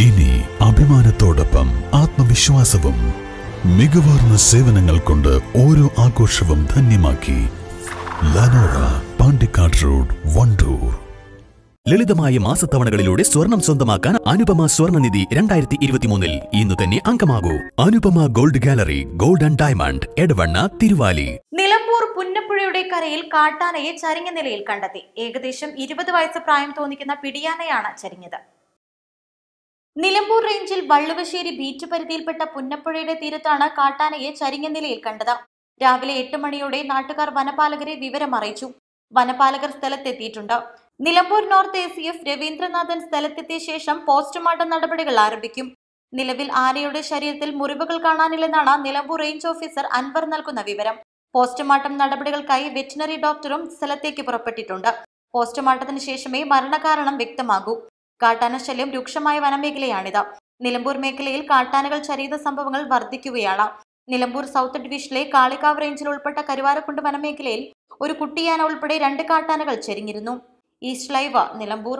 ഇനി അഭിമാനത്തോടൊപ്പം ആത്മവിശ്വാസവും. മികവാർന്ന സേവനങ്ങൾ കൊണ്ട് ഓരോ ആഘോഷവും ധന്യമാക്കി. ലനോറ, പാണ്ടിക്കാട് റോഡ്, വണ്ടൂർ. ലളിതമായ മാസത്തവണകളിലൂടെ സ്വർണം സ്വന്തമാക്കാൻ അനുപമ സ്വർണ്ണനിധി 2023 ഇന്ന് തന്നെ അംഗമാകൂ. Anupama gold gallery, gold and diamond, Edavanna, Thiruvali. Nilambur പുന്നപ്പുഴയുടെ കരയിൽ കാട്ടാനയെ ചരിഞ്ഞ നിലയിൽ കണ്ടെത്തി. ഏകദേശം 20 വയസ്സ് പ്രായം തോന്നിക്കുന്ന പിടിയാനയാണ് ചരിഞ്ഞത്. നിലമ്പൂർ റേഞ്ചിൽ വള്ളുവശ്ശേരി ബീച്ച് പരിധിയിൽപ്പെട്ട പുന്നപ്പുഴയുടെ തീരത്താണ് കാട്ടാനയെ ചരിഞ്ഞ നിലയിൽ കണ്ടത്. രാവിലെ 8 മണിയോടെ നാട്ടുകാർ വനപാലകരെ വിവരം അറിയിച്ചു. വനപാലകർ സ്ഥലത്തെത്തിയിട്ടുണ്ട്. നിലമ്പൂർ നോർത്ത് ACF രവീന്ദ്രനാഥൻ സ്ഥലത്തെത്തിയ ശേഷം പോസ്റ്റ്മോർട്ടം നടപടികൾ ആരംഭിക്കും. നിലവിൽ ആനയുടെ ശരീരത്തിൽ മുറിവുകൾ കാണാനില്ലെന്നാണ് നിലമ്പൂർ റേഞ്ച് ഓഫീസർ അൻവർ നൽകുന്ന വിവരം. പോസ്റ്റ്മോർട്ടം നടപടികൾക്കായി വെറ്റിനറി ഡോക്ടറും സ്ഥലത്തേക്ക് പുറപ്പെട്ടിട്ടുണ്ട്. പോസ്റ്റ്മോർട്ടത്തിന് ശേഷമേ മരണകാരണം വ്യക്തമാകൂ. കാട്ടാന ശല്യം രൂക്ഷമായ വനമേഖലയാണിത്. നിലമ്പൂർ മേഖലയിൽ കാട്ടാനകൾ ചരിയുന്ന സംഭവങ്ങൾ വർദ്ധിക്കുകയാണ്. നിലമ്പൂർ സൗത്ത് ഡിവിഷനിലെ കാളികാവ് റേഞ്ചിൽ ഉൾപ്പെട്ട കരുവാരക്കുണ്ട് വനമേഖലയിൽ ഒരു കുട്ടിയാന ഉൾപ്പെടെ 2 കാട്ടാനകൾ ചരിഞ്ഞിരുന്നു. East live, Nilambur.